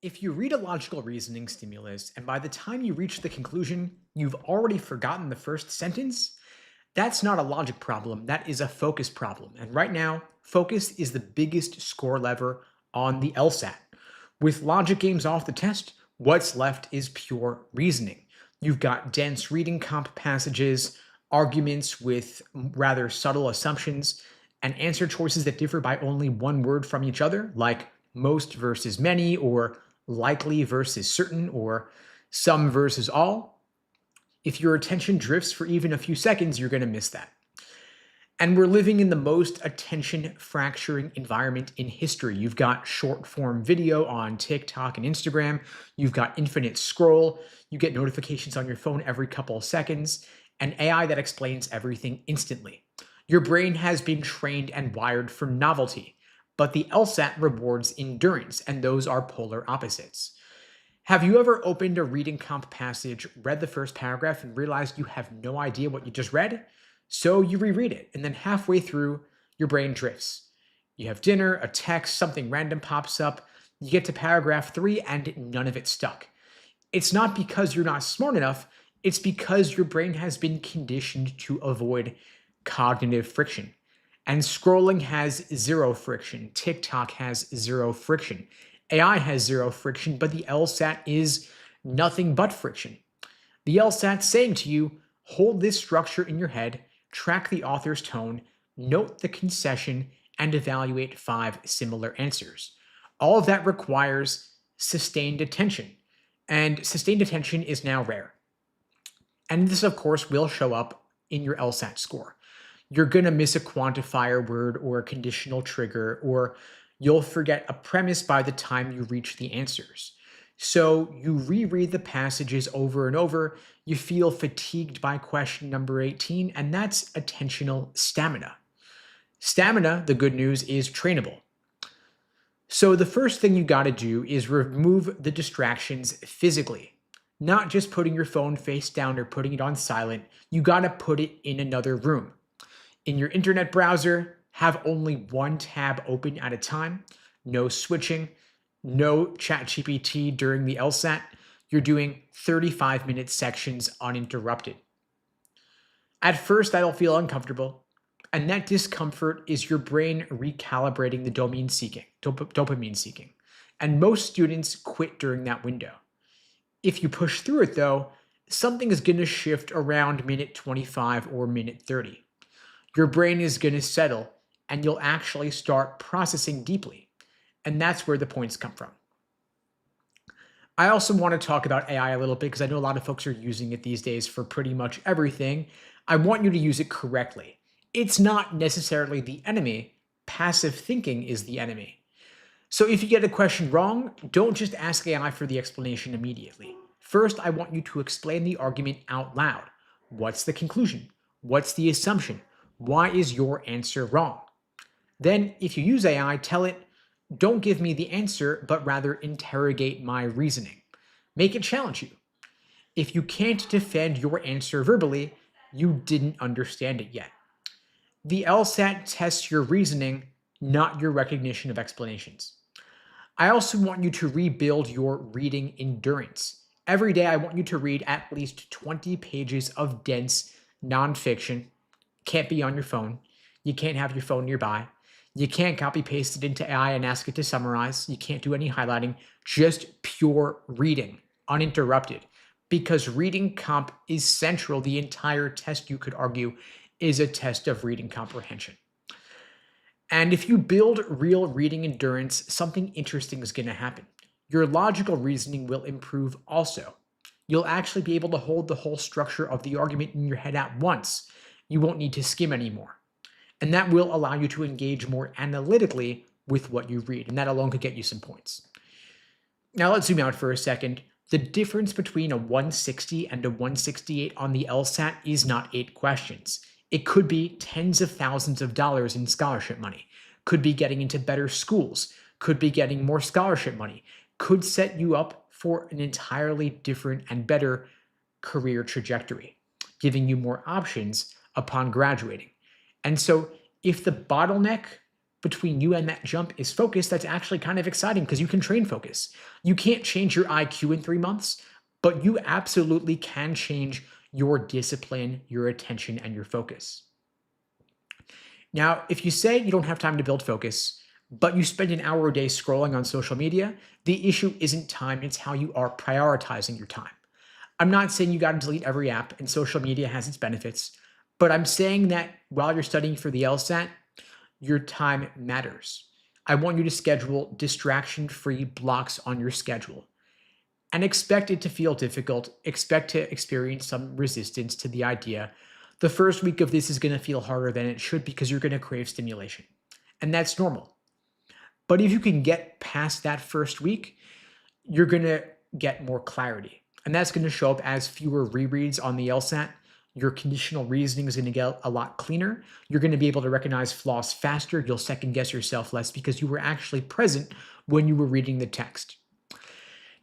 If you read a logical reasoning stimulus and by the time you reach the conclusion, you've already forgotten the first sentence, that's not a logic problem, that is a focus problem. And right now, focus is the biggest score lever on the LSAT. With logic games off the test, what's left is pure reasoning. You've got dense reading comp passages, arguments with rather subtle assumptions, and answer choices that differ by only one word from each other, like most versus many, or likely versus certain, or some versus all. If your attention drifts for even a few seconds, you're going to miss that. And we're living in the most attention fracturing environment in history. You've got short form video on TikTok and Instagram. You've got infinite scroll. You get notifications on your phone every couple of seconds, and AI that explains everything instantly. Your brain has been trained and wired for novelty, but the LSAT rewards endurance, and those are polar opposites. Have you ever opened a reading comp passage, read the first paragraph, and realized you have no idea what you just read? So you reread it, and then halfway through, your brain drifts. You have dinner, a text, something random pops up, you get to paragraph 3, and none of it stuck. It's not because you're not smart enough, it's because your brain has been conditioned to avoid cognitive friction. And scrolling has zero friction. TikTok has zero friction. AI has zero friction, but the LSAT is nothing but friction. The LSAT's saying to you, hold this structure in your head, track the author's tone, note the concession, and evaluate 5 similar answers. All of that requires sustained attention, and sustained attention is now rare. And this, of course, will show up in your LSAT score. You're going to miss a quantifier word or a conditional trigger, or you'll forget a premise by the time you reach the answers. So you reread the passages over and over, you feel fatigued by question number 18, and that's attentional stamina. Stamina, the good news, is trainable. So the first thing you got to do is remove the distractions physically. Not just putting your phone face down or putting it on silent, you got to put it in another room. In your internet browser, have only one tab open at a time, no switching, no ChatGPT during the LSAT. You're doing 35-minute sections uninterrupted. At first, that'll feel uncomfortable, and that discomfort is your brain recalibrating the dopamine seeking. And most students quit during that window. If you push through it, though, something is going to shift around minute 25 or minute 30. Your brain is going to settle, and you'll actually start processing deeply. And that's where the points come from. I also want to talk about AI a little bit because I know a lot of folks are using it these days for pretty much everything. I want you to use it correctly. It's not necessarily the enemy. Passive thinking is the enemy. So if you get a question wrong, don't just ask AI for the explanation immediately. First, I want you to explain the argument out loud. What's the conclusion? What's the assumption? Why is your answer wrong? Then, if you use AI, tell it, don't give me the answer, but rather interrogate my reasoning. Make it challenge you. If you can't defend your answer verbally, you didn't understand it yet. The LSAT tests your reasoning, not your recognition of explanations. I also want you to rebuild your reading endurance. Every day, I want you to read at least 20 pages of dense nonfiction. Can't be on your phone. You can't have your phone nearby. You can't copy paste it into AI and ask it to summarize. You can't do any highlighting. Just pure reading, uninterrupted. Because reading comp is central. The entire test, you could argue, is a test of reading comprehension. And if you build real reading endurance, something interesting is going to happen. Your logical reasoning will improve also. You'll actually be able to hold the whole structure of the argument in your head at once. You won't need to skim anymore. And that will allow you to engage more analytically with what you read, and that alone could get you some points. Now let's zoom out for a second. The difference between a 160 and a 168 on the LSAT is not 8 questions. It could be tens of thousands of dollars in scholarship money, could be getting into better schools, could be getting more scholarship money, could set you up for an entirely different and better career trajectory, giving you more options upon graduating. And so if the bottleneck between you and that jump is focus, that's actually kind of exciting because you can train focus. You can't change your IQ in 3 months, but you absolutely can change your discipline, your attention, and your focus. Now, if you say you don't have time to build focus, but you spend an hour a day scrolling on social media, the issue isn't time, it's how you are prioritizing your time. I'm not saying you got to delete every app, and social media has its benefits, but I'm saying that while you're studying for the LSAT, your time matters. I want you to schedule distraction-free blocks on your schedule and expect it to feel difficult. Expect to experience some resistance to the idea. The first week of this is going to feel harder than it should because you're going to crave stimulation, and that's normal. But if you can get past that first week, you're going to get more clarity. And that's going to show up as fewer rereads on the LSAT. Your conditional reasoning is going to get a lot cleaner. You're going to be able to recognize flaws faster. You'll second guess yourself less because you were actually present when you were reading the text.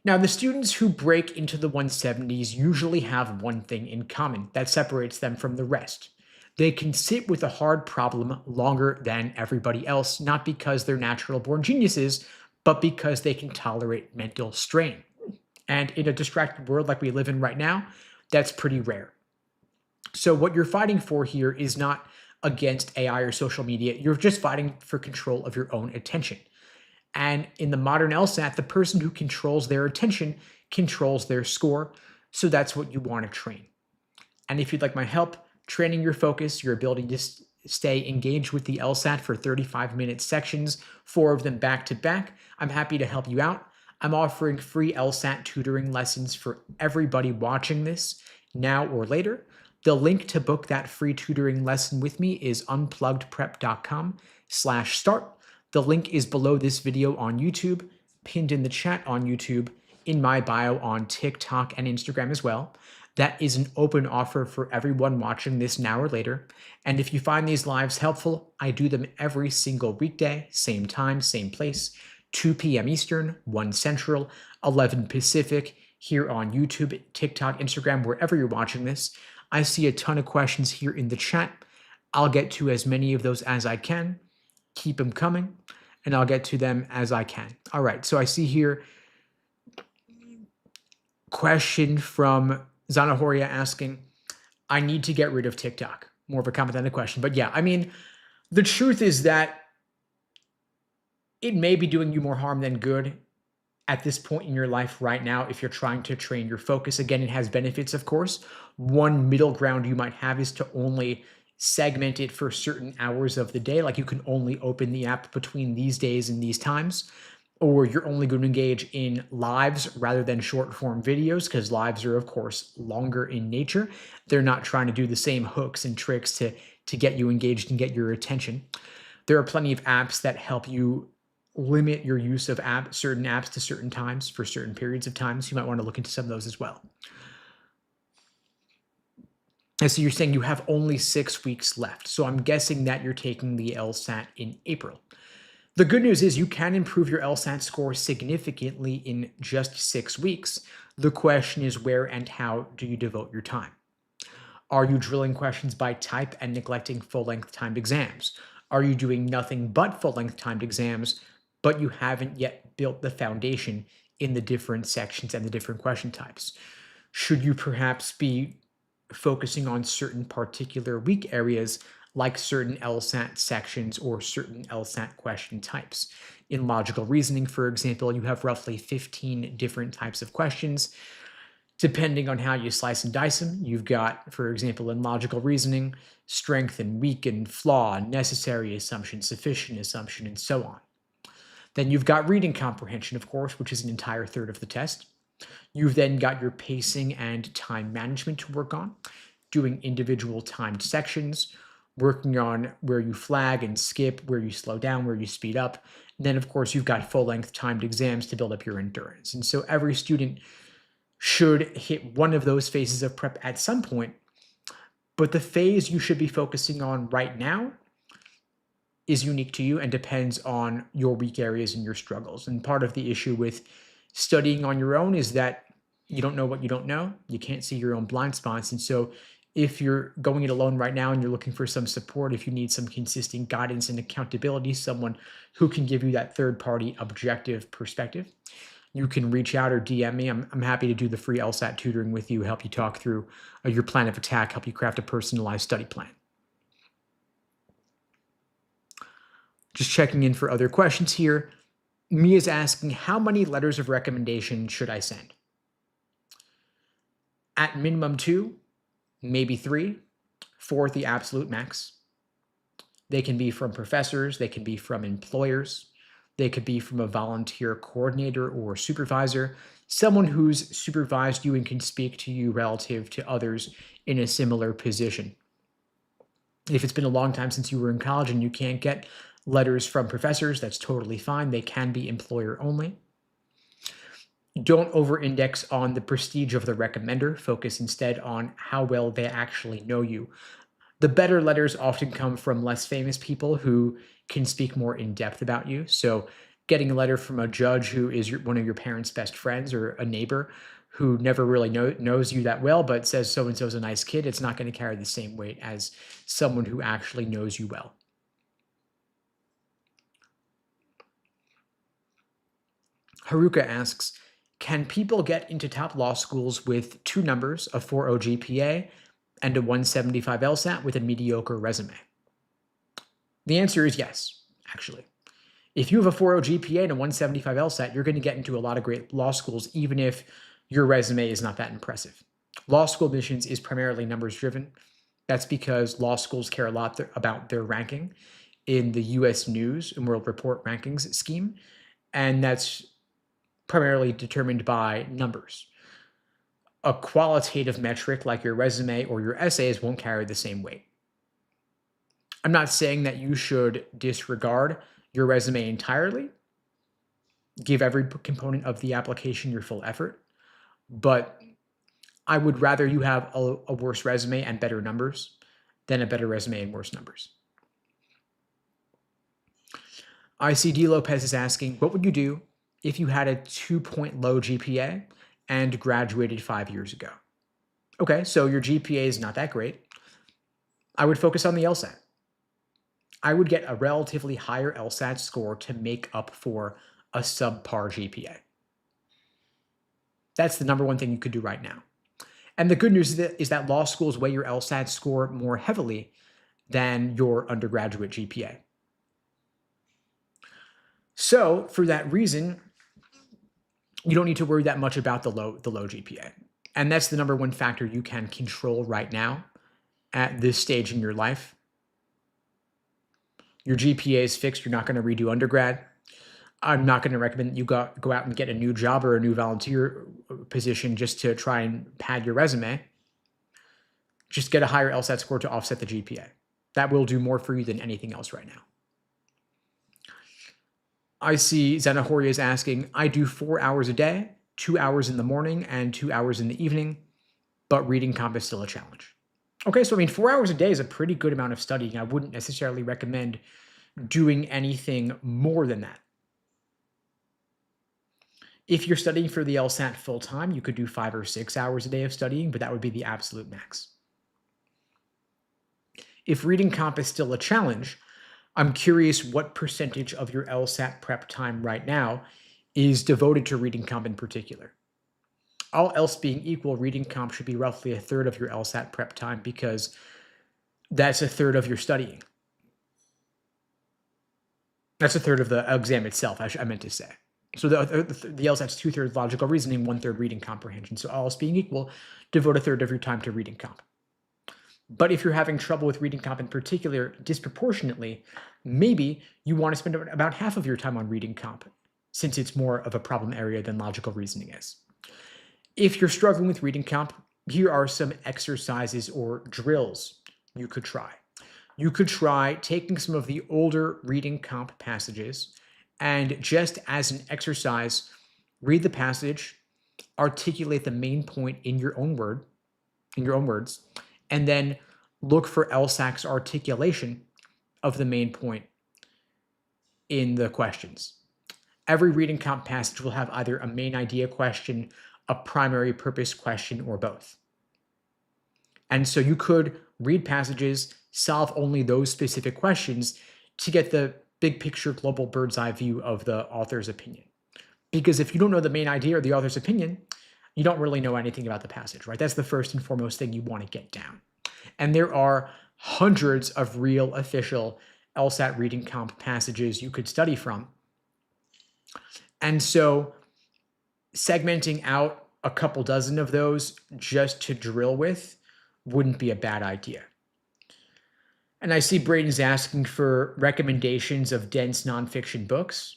Now, the students who break into the 170s usually have one thing in common that separates them from the rest. They can sit with a hard problem longer than everybody else, not because they're natural born geniuses, but because they can tolerate mental strain. And in a distracted world like we live in right now, that's pretty rare. So what you're fighting for here is not against AI or social media. You're just fighting for control of your own attention. And in the modern LSAT, the person who controls their attention controls their score. So that's what you want to train. And if you'd like my help training your focus, your ability to stay engaged with the LSAT for 35-minute sections, 4 of them back to back, I'm happy to help you out. I'm offering free LSAT tutoring lessons for everybody watching this now or later. The link to book that free tutoring lesson with me is unpluggedprep.com/start. The link is below this video on YouTube, pinned in the chat on YouTube, in my bio on TikTok and Instagram as well. That is an open offer for everyone watching this now or later. And if you find these lives helpful, I do them every single weekday, same time, same place, 2 p.m. Eastern, 1 Central, 11 Pacific, here on YouTube, TikTok, Instagram, wherever you're watching this. I see a ton of questions here in the chat. I'll get to as many of those as I can. Keep them coming, and I'll get to them as I can. All right, so I see here question from Zanahoria asking, I need to get rid of TikTok. More of a comment than a question. But yeah, I mean, the truth is that it may be doing you more harm than good at this point in your life right now if you're trying to train your focus. Again, it has benefits, of course. One middle ground you might have is to only segment it for certain hours of the day. Like you can only open the app between these days and these times. Or you're only going to engage in lives rather than short form videos because lives are, of course, longer in nature. They're not trying to do the same hooks and tricks to get you engaged and get your attention. There are plenty of apps that help you limit your use of certain apps to certain times for certain periods of time. So you might want to look into some of those as well. And so you're saying you have only 6 weeks left. So I'm guessing that you're taking the LSAT in April. The good news is you can improve your LSAT score significantly in just 6 weeks. The question is where and how do you devote your time? Are you drilling questions by type and neglecting full-length timed exams? Are you doing nothing but full-length timed exams, but you haven't yet built the foundation in the different sections and the different question types? Should you perhaps be focusing on certain particular weak areas like certain LSAT sections or certain LSAT question types? In logical reasoning, for example, you have roughly 15 different types of questions. Depending on how you slice and dice them, you've got, for example, in logical reasoning, strength and weak and flaw, necessary assumption, sufficient assumption, and so on. Then you've got reading comprehension, of course, which is an entire third of the test. You've then got your pacing and time management to work on, doing individual timed sections, working on where you flag and skip, where you slow down, where you speed up. And then, of course, you've got full-length timed exams to build up your endurance. And so every student should hit one of those phases of prep at some point. But the phase you should be focusing on right now is unique to you and depends on your weak areas and your struggles. And part of the issue with studying on your own is that you don't know what you don't know. You can't see your own blind spots. And so If you're going it alone right now and you're looking for some support, if you need some consistent guidance and accountability, someone who can give you that third-party objective perspective, you can reach out or DM me. I'm happy to do the free LSAT tutoring with you, help you talk through your plan of attack, help you craft a personalized study plan. Just checking in for other questions here. Mia's asking, how many letters of recommendation should I send? At minimum 2, maybe 3, 4 at the absolute max. They can be from professors, they can be from employers, they could be from a volunteer coordinator or supervisor, someone who's supervised you and can speak to you relative to others in a similar position. If it's been a long time since you were in college and you can't get letters from professors, that's totally fine. They can be employer only. Don't over-index on the prestige of the recommender. Focus instead on how well they actually know you. The better letters often come from less famous people who can speak more in depth about you. So getting a letter from a judge who is one of your parents' best friends, or a neighbor who never really knows you that well but says so-and-so's a nice kid, it's not going to carry the same weight as someone who actually knows you well. Haruka asks, can people get into top law schools with 2 numbers, a 4.0 GPA and a 175 LSAT with a mediocre resume? The answer is yes, actually. If you have a 4.0 GPA and a 175 LSAT, you're going to get into a lot of great law schools, even if your resume is not that impressive. Law school admissions is primarily numbers driven. That's because law schools care a lot about their ranking in the US News and World Report rankings scheme, and that's primarily determined by numbers. A qualitative metric like your resume or your essays won't carry the same weight. I'm not saying that you should disregard your resume entirely, give every component of the application your full effort, but I would rather you have a worse resume and better numbers than a better resume and worse numbers. ICD Lopez is asking, what would you do if you had a 2-point low GPA and graduated 5 years ago? Okay, so your GPA is not that great. I would focus on the LSAT. I would get a relatively higher LSAT score to make up for a subpar GPA. That's the number one thing you could do right now. And the good news is that law schools weigh your LSAT score more heavily than your undergraduate GPA. So for that reason, you don't need to worry that much about the low GPA. And that's the number one factor you can control right now at this stage in your life. Your GPA is fixed. You're not going to redo undergrad. I'm not going to recommend that you go out and get a new job or a new volunteer position just to try and pad your resume. Just get a higher LSAT score to offset the GPA. That will do more for you than anything else right now. I see Zanahoria is asking, I do 4 hours a day, 2 hours in the morning and 2 hours in the evening, but reading comp is still a challenge. Okay, so I mean, 4 hours a day is a pretty good amount of studying. I wouldn't necessarily recommend doing anything more than that. If you're studying for the LSAT full time, you could do 5 or 6 hours a day of studying, but that would be the absolute max. If reading comp is still a challenge, I'm curious what percentage of your LSAT prep time right now is devoted to reading comp in particular. All else being equal, reading comp should be roughly a third of your LSAT prep time because that's a third of your studying. That's a third of the exam itself, I meant to say. So the LSAT's 2/3 logical reasoning, 1/3 reading comprehension. So all else being equal, devote a third of your time to reading comp. But if you're having trouble with reading comp in particular disproportionately, maybe you want to spend about half of your time on reading comp, since it's more of a problem area than logical reasoning is. If you're struggling with reading comp, here are some exercises or drills you could try. You could try taking some of the older reading comp passages and just as an exercise, read the passage, articulate the main point in your own words, and then look for LSAC's articulation of the main point in the questions. Every reading comp passage will have either a main idea question, a primary purpose question, or both. And so you could read passages, solve only those specific questions to get the big picture global bird's eye view of the author's opinion. Because if you don't know the main idea or the author's opinion, you don't really know anything about the passage, right? That's the first and foremost thing you want to get down. And there are hundreds of real official LSAT reading comp passages you could study from. And so segmenting out a couple dozen of those just to drill with wouldn't be a bad idea. And I see Braden's asking for recommendations of dense nonfiction books.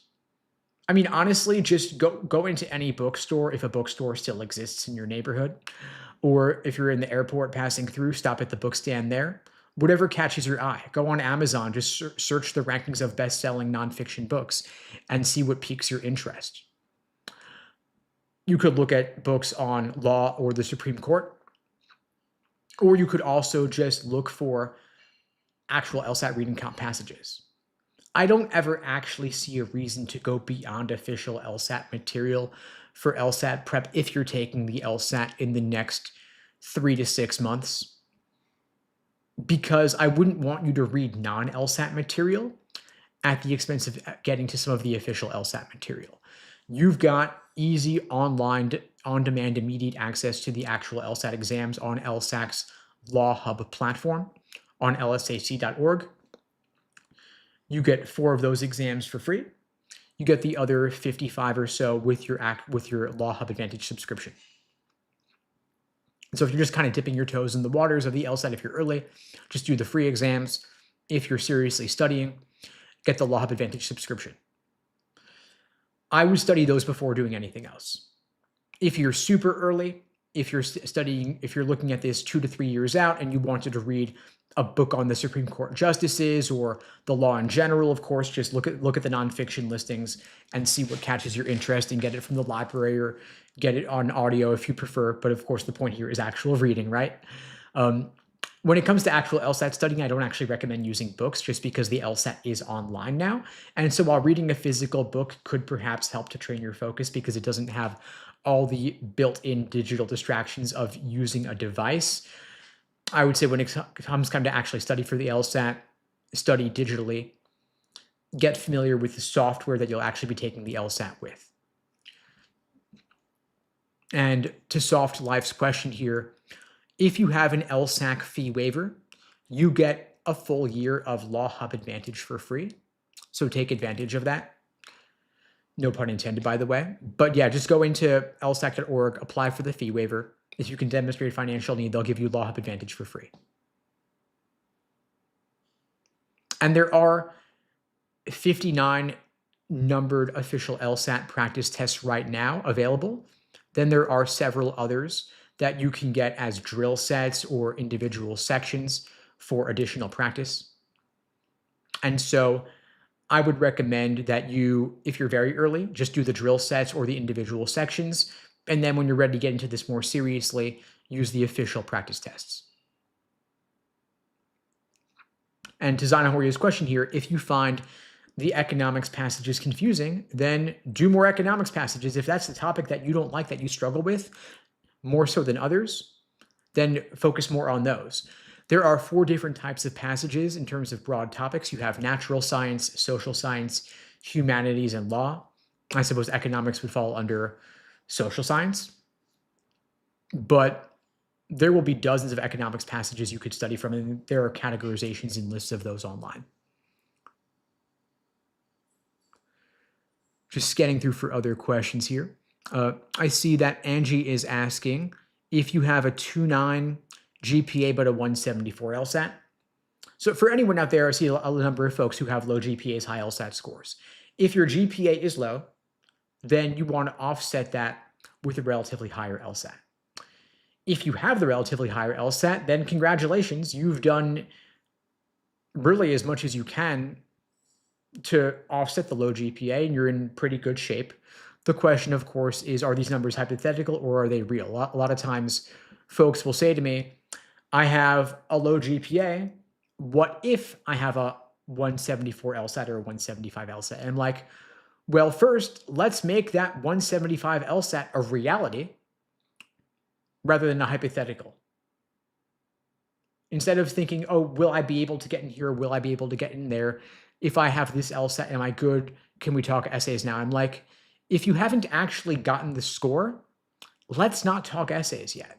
I mean, honestly, just go into any bookstore if a bookstore still exists in your neighborhood. Or if you're in the airport passing through, stop at the book stand there. Whatever catches your eye. Go on Amazon, just search the rankings of best-selling nonfiction books and see what piques your interest. You could look at books on law or the Supreme Court, or you could also just look for actual LSAT reading comp passages. I don't ever actually see a reason to go beyond official LSAT material for LSAT prep if you're taking the LSAT in the next 3 to 6 months, because I wouldn't want you to read non-LSAT material at the expense of getting to some of the official LSAT material. You've got easy online, on-demand, immediate access to the actual LSAT exams on LSAC's Law Hub platform on lsac.org. You get 4 of those exams for free. You get the other 55 or so with your Law Hub Advantage subscription. So if you're just kind of dipping your toes in the waters of the LSAT, if you're early, just do the free exams. If you're seriously studying, get the Law Hub Advantage subscription. I would study those before doing anything else. If you're super early, if you're studying, if you're looking at this 2 to 3 years out and you wanted to read a book on the Supreme Court justices or the law in general, of course, just look at the nonfiction listings and see what catches your interest and get it from the library or get it on audio if you prefer. But of course, the point here is actual reading, right? When it comes to actual LSAT studying, I don't actually recommend using books just because the LSAT is online now. And so while reading a physical book could perhaps help to train your focus because it doesn't have all the built-in digital distractions of using a device, I would say when it comes time to actually study for the LSAT, study digitally, get familiar with the software that you'll actually be taking the LSAT with. And to Soft Life's question here, if you have an LSAC fee waiver, you get a full year of Law Hub Advantage for free. So take advantage of that. No pun intended, by the way. But yeah, just go into lsac.org, apply for the fee waiver. If you can demonstrate financial need, they'll give you Law Hub Advantage for free. And there are 59 numbered official LSAT practice tests right now available. Then there are several others that you can get as drill sets or individual sections for additional practice. And so I would recommend that you, if you're very early, just do the drill sets or the individual sections. And then when you're ready to get into this more seriously, use the official practice tests. And to Zana Horia's question here, if you find the economics passages confusing, then do more economics passages. If that's the topic that you don't like, that you struggle with, more so than others, then focus more on those. There are 4 different types of passages in terms of broad topics. You have natural science, social science, humanities, and law. I suppose economics would fall under social science. But there will be dozens of economics passages you could study from, and there are categorizations and lists of those online. Just scanning through for other questions here. I see that Angie is asking if you have a 2.9 GPA but a 174 LSAT. So for anyone out there, I see a number of folks who have low GPAs, high LSAT scores. If your GPA is low, then you want to offset that with a relatively higher LSAT. If you have the relatively higher LSAT, then congratulations, you've done really as much as you can to offset the low GPA, and you're in pretty good shape. The question, of course, is, are these numbers hypothetical or are they real? A lot of times folks will say to me, I have a low GPA. What if I have a 174 LSAT or a 175 LSAT? And I'm like, well, first, let's make that 175 LSAT a reality rather than a hypothetical. Instead of thinking, oh, will I be able to get in here? Will I be able to get in there? If I have this LSAT, am I good? Can we talk essays now? I'm like, if you haven't actually gotten the score, let's not talk essays yet.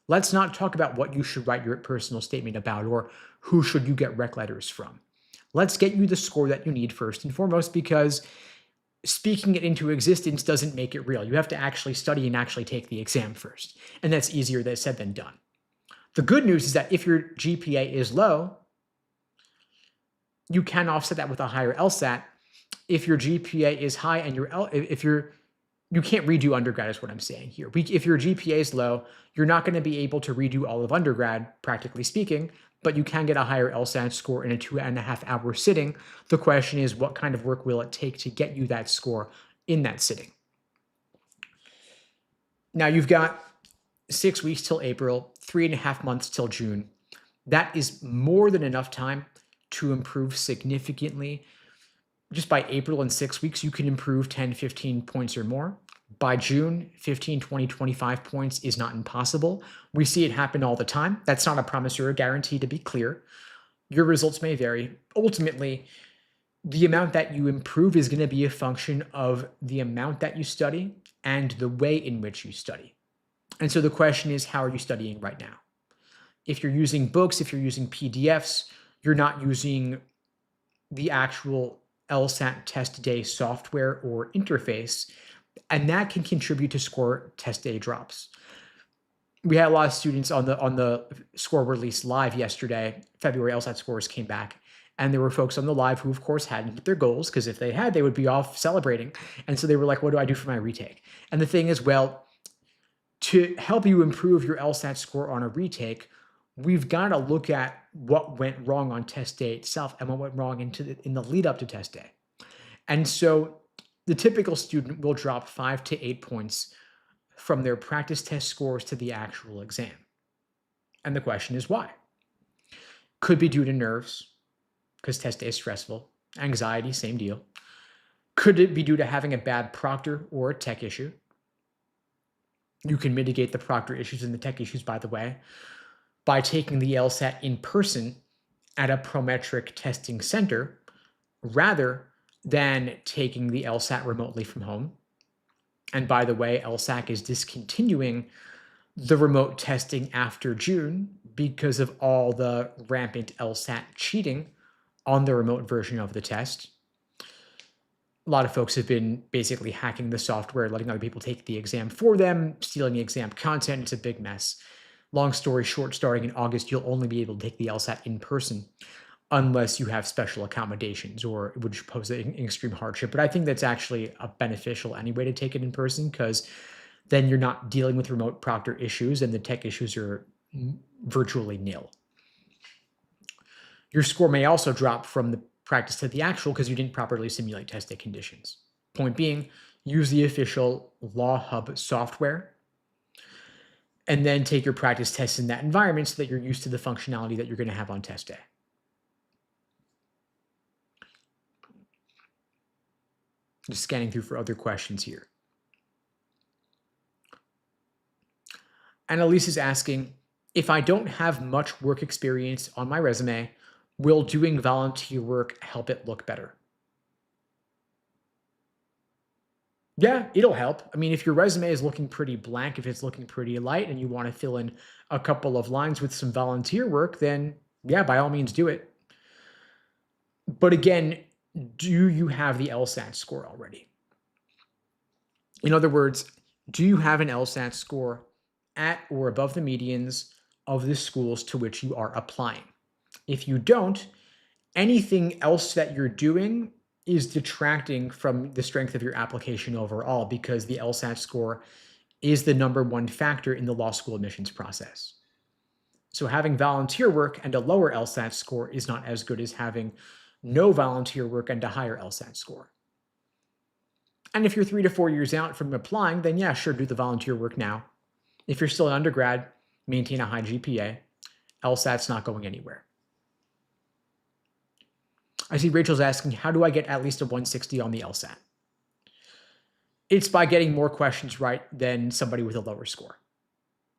Let's not talk about what you should write your personal statement about or who should you get rec letters from. Let's get you the score that you need first and foremost, because speaking it into existence doesn't make it real. You have to actually study and actually take the exam first. And that's easier said than done. The good news is that if your GPA is low, you can offset that with a higher LSAT. If your GPA is high and you can't redo undergrad is what I'm saying here. If your GPA is low, you're not going to be able to redo all of undergrad, practically speaking, but you can get a higher LSAT score in a 2.5-hour sitting. The question is, what kind of work will it take to get you that score in that sitting? Now you've got 6 weeks till April, 3.5 months till June. That is more than enough time to improve significantly. Just by April in 6 weeks, you can improve 10, 15 points or more. By June, 15, 20, 25 points is not impossible. We see it happen all the time. That's not a promise or a guarantee, to be clear. Your results may vary. Ultimately, the amount that you improve is going to be a function of the amount that you study and the way in which you study. And so the question is, how are you studying right now? If you're using books, if you're using PDFs, you're not using the actual LSAT test day software or interface, and that can contribute to score test day drops. We had a lot of students on the score release live yesterday. February LSAT scores came back, and there were folks on the live who, of course, hadn't hit their goals, because if they had, they would be off celebrating. And so they were like, what do I do for my retake? And the thing is, well, to help you improve your LSAT score on a retake, we've got to look at what went wrong on test day itself and what went wrong in the lead up to test day. And so the typical student will drop 5 to 8 points from their practice test scores to the actual exam. And the question is why? Could be due to nerves, because test day is stressful. Anxiety, same deal. Could it be due to having a bad proctor or a tech issue? You can mitigate the proctor issues and the tech issues, by the way, by taking the LSAT in person at a Prometric testing center rather than taking the LSAT remotely from home. And by the way, LSAC is discontinuing the remote testing after June because of all the rampant LSAT cheating on the remote version of the test. A lot of folks have been basically hacking the software, letting other people take the exam for them, stealing the exam content. It's a big mess. Long story short, starting in August, you'll only be able to take the LSAT in person unless you have special accommodations, or it would pose an extreme hardship. But I think that's actually a beneficial anyway to take it in person, because then you're not dealing with remote proctor issues and the tech issues are virtually nil. Your score may also drop from the practice to the actual because you didn't properly simulate test day conditions. Point being, use the official Law Hub software and then take your practice tests in that environment so that you're used to the functionality that you're going to have on test day. Just scanning through for other questions here. Annalise is asking, if I don't have much work experience on my resume, will doing volunteer work help it look better? Yeah, it'll help. I mean, if your resume is looking pretty blank, if it's looking pretty light and you want to fill in a couple of lines with some volunteer work, then yeah, by all means do it. But again, do you have the LSAT score already? In other words, do you have an LSAT score at or above the medians of the schools to which you are applying? If you don't, anything else that you're doing is detracting from the strength of your application overall, because the LSAT score is the #1 factor in the law school admissions process. So having volunteer work and a lower LSAT score is not as good as having no volunteer work and a higher LSAT score. And if you're 3 to 4 years out from applying, then yeah, sure, do the volunteer work now. If you're still an undergrad, maintain a high GPA. LSAT's not going anywhere. I see Rachel's asking, how do I get at least a 160 on the LSAT? It's by getting more questions right than somebody with a lower score.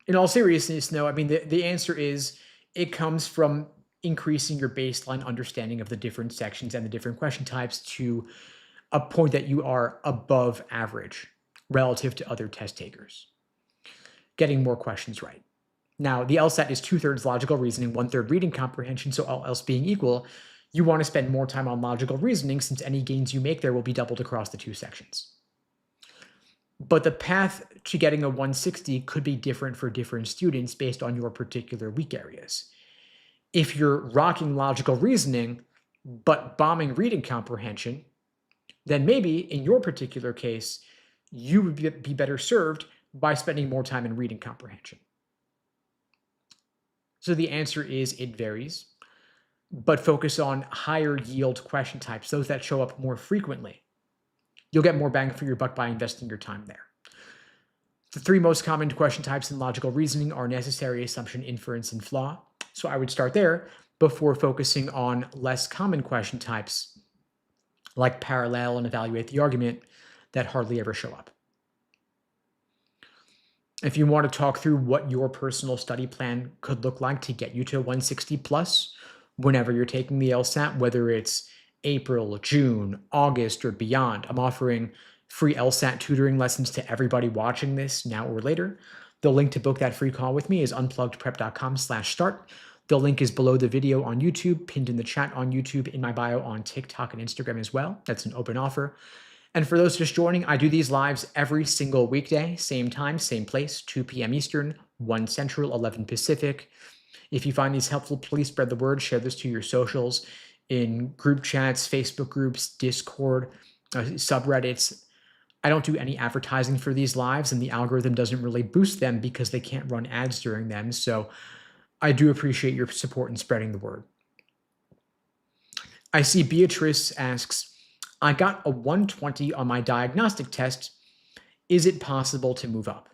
In all seriousness, no, I mean, the answer is, It comes from increasing your baseline understanding of the different sections and the different question types to a point that you are above average relative to other test takers, getting more questions right. Now, the LSAT is 2/3 logical reasoning, 1/3 reading comprehension, so all else being equal, you want to spend more time on logical reasoning since any gains you make there will be doubled across the two sections. But the path to getting a 160 could be different for different students based on your particular weak areas. If you're rocking logical reasoning, but bombing reading comprehension, then maybe in your particular case, you would be better served by spending more time in reading comprehension. So the answer is it varies, but focus on higher yield question types, those that show up more frequently. You'll get more bang for your buck by investing your time there. The three most common question types in logical reasoning are necessary assumption, inference, and flaw. So I would start there before focusing on less common question types like parallel and evaluate the argument that hardly ever show up. If you want to talk through what your personal study plan could look like to get you to 160 plus whenever you're taking the LSAT, whether it's April, June, August, or beyond, I'm offering free LSAT tutoring lessons to everybody watching this now or later. The link to book that free call with me is unpluggedprep.com/start. The link is below the video on YouTube, pinned in the chat on YouTube, in my bio on TikTok and Instagram as well. That's an open offer. And for those just joining, I do these lives every single weekday, same time, same place, 2 p.m. Eastern, 1 Central, 11 Pacific. If you find these helpful, please spread the word, share this to your socials in group chats, Facebook groups, Discord, subreddits. I don't do any advertising for these lives, and the algorithm doesn't really boost them because they can't run ads during them. So I do appreciate your support in spreading the word. I see Beatrice asks, I got a 120 on my diagnostic test. Is it possible to move up?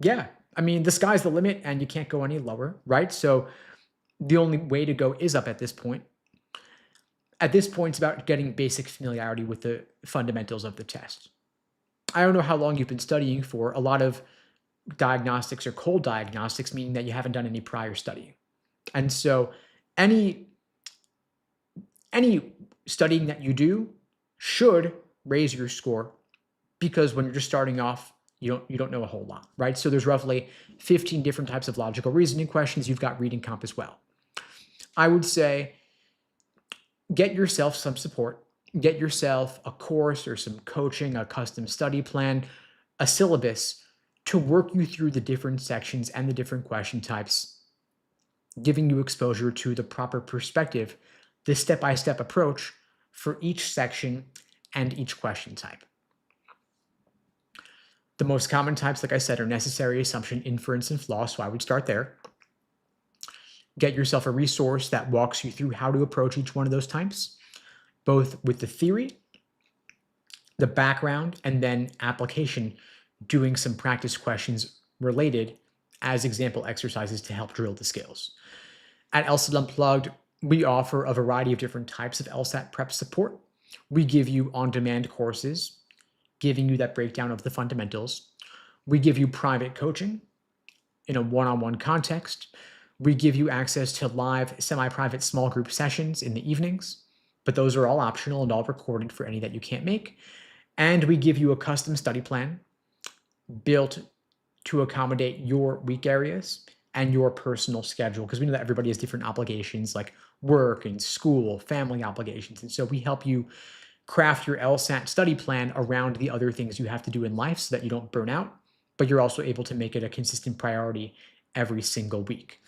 Yeah, I mean, the sky's the limit and you can't go any lower, right? So the only way to go is up at this point. At this point, it's about getting basic familiarity with the fundamentals of the test. I don't know how long you've been studying for. A lot of diagnostics are cold diagnostics, meaning that you haven't done any prior studying. And so any studying that you do should raise your score, because when you're just starting off, you don't know a whole lot, right? So there's roughly 15 different types of logical reasoning questions. You've got reading comp as well. I would say get yourself some support. Get yourself a course or some coaching, a custom study plan, a syllabus to work you through the different sections and the different question types, giving you exposure to the proper perspective, the step-by-step approach for each section and each question type. The most common types, like I said, are necessary assumption, inference, and flaw, so I would start there. Get yourself a resource that walks you through how to approach each one of those types, both with the theory, the background, and then application, doing some practice questions related as example exercises to help drill the skills. At LSAT Unplugged, we offer a variety of different types of LSAT prep support. We give you on-demand courses, giving you that breakdown of the fundamentals. We give you private coaching in a one-on-one context. We give you access to live, semi-private small group sessions in the evenings, but those are all optional and all recorded for any that you can't make. And we give you a custom study plan built to accommodate your weak areas and your personal schedule, because we know that everybody has different obligations like work and school, family obligations. And so we help you craft your LSAT study plan around the other things you have to do in life so that you don't burn out, but you're also able to make it a consistent priority every single week.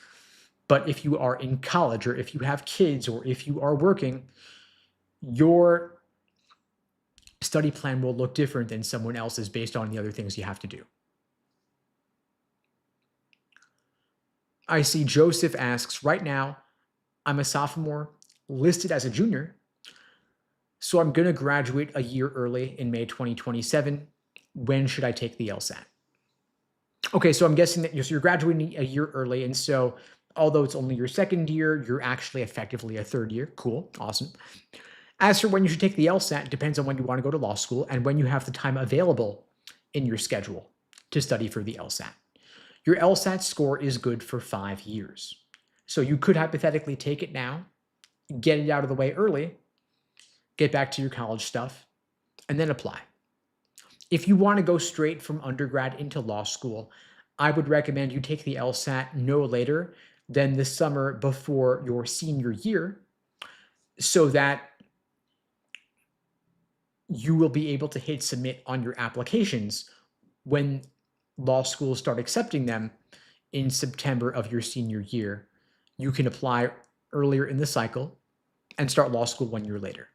But if you are in college, or if you have kids, or if you are working, your study plan will look different than someone else's based on the other things you have to do. I see Joseph asks, right now, I'm a sophomore listed as a junior, so I'm going to graduate a year early in May 2027. When should I take the LSAT? Okay, so I'm guessing that you're graduating a year early, and so although it's only your second year, you're actually effectively a third year. Cool, awesome. As for when you should take the LSAT, it depends on when you want to go to law school and when you have the time available in your schedule to study for the LSAT. Your LSAT score is good for 5 years. So you could hypothetically take it now, get it out of the way early, get back to your college stuff, and then apply. If you want to go straight from undergrad into law school, I would recommend you take the LSAT no later than the summer before your senior year so that you will be able to hit submit on your applications when law schools start accepting them in September of your senior year. You can apply earlier in the cycle and start law school 1 year later.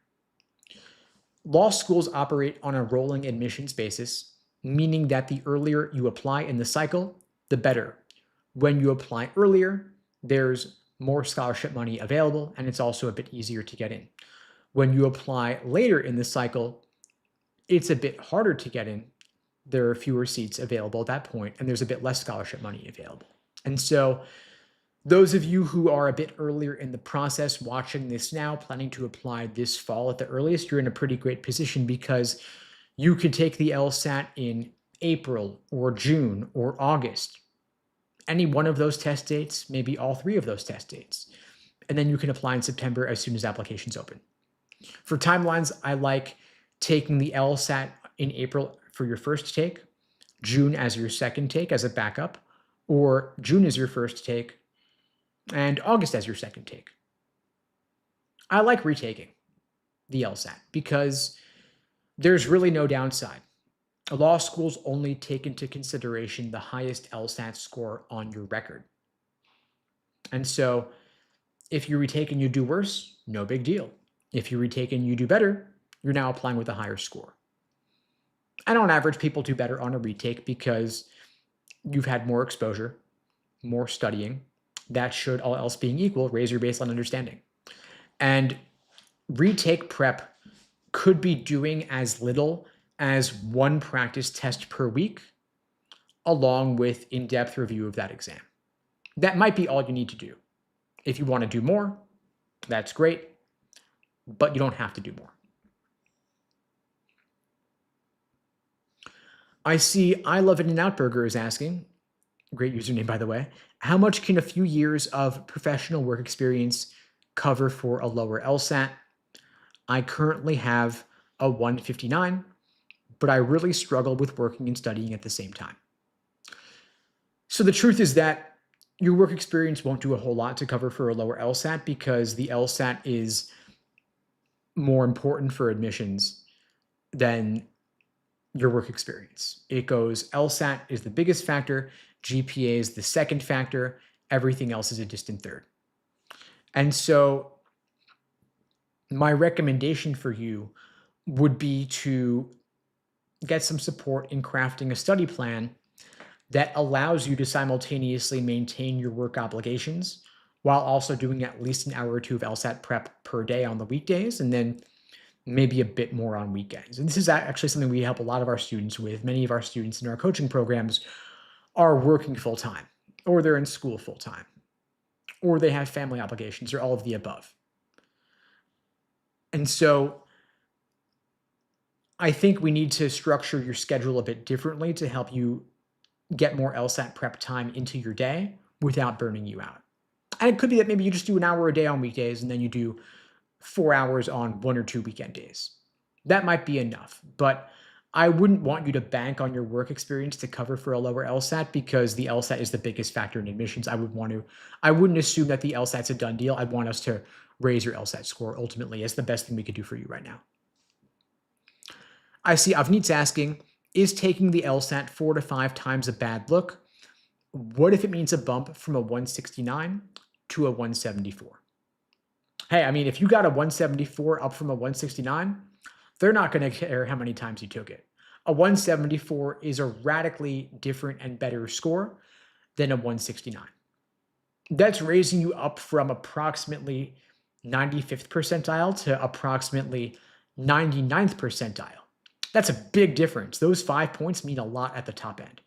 Law schools operate on a rolling admissions basis, meaning that the earlier you apply in the cycle, the better. When you apply earlier, there's more scholarship money available, and it's also a bit easier to get in. When you apply later in the cycle, it's a bit harder to get in. There are fewer seats available at that point, and there's a bit less scholarship money available. And so those of you who are a bit earlier in the process watching this now, planning to apply this fall at the earliest, you're in a pretty great position because you could take the LSAT in April or June or August. Any one of those test dates, maybe all three of those test dates. And then you can apply in September as soon as applications open. For timelines, I like taking the LSAT in April for your first take, June as your second take as a backup, or June as your first take, and August as your second take. I like retaking the LSAT because there's really no downside. Law schools only take into consideration the highest LSAT score on your record. And so if you retake and you do worse, no big deal. If you retake and you do better, you're now applying with a higher score. And on average, people do better on a retake because you've had more exposure, more studying. That should, all else being equal, raise your baseline understanding. And retake prep could be doing as little as one practice test per week, along with in-depth review of that exam. That might be all you need to do. If you want to do more, that's great, but you don't have to do more. I see I Love In-N-Out Burger is asking, great username by the way, how much can a few years of professional work experience cover for a lower LSAT? I currently have a 159, but I really struggle with working and studying at the same time. So the truth is that your work experience won't do a whole lot to cover for a lower LSAT because the LSAT is more important for admissions than your work experience. It goes LSAT is the biggest factor, GPA is the second factor, everything else is a distant third. And so my recommendation for you would be to get some support in crafting a study plan that allows you to simultaneously maintain your work obligations while also doing at least an hour or two of LSAT prep per day on the weekdays, and then maybe a bit more on weekends. And this is actually something we help a lot of our students with. Many of our students in our coaching programs are working full-time, or they're in school full-time, or they have family obligations, or all of the above. And so I think we need to structure your schedule a bit differently to help you get more LSAT prep time into your day without burning you out. And it could be that maybe you just do an hour a day on weekdays and then you do 4 hours on 1 or 2 weekend days. That might be enough, but I wouldn't want you to bank on your work experience to cover for a lower LSAT because the LSAT is the biggest factor in admissions. I wouldn't assume that the LSAT's a done deal. I'd want us to raise your LSAT score ultimately as the best thing we could do for you right now. I see Avneet's asking, is taking the LSAT 4 to 5 times a bad look? What if it means a bump from a 169 to a 174? Hey, I mean, if you got a 174 up from a 169, they're not going to care how many times you took it. A 174 is a radically different and better score than a 169. That's raising you up from approximately 95th percentile to approximately 99th percentile. That's a big difference. Those 5 points mean a lot at the top end.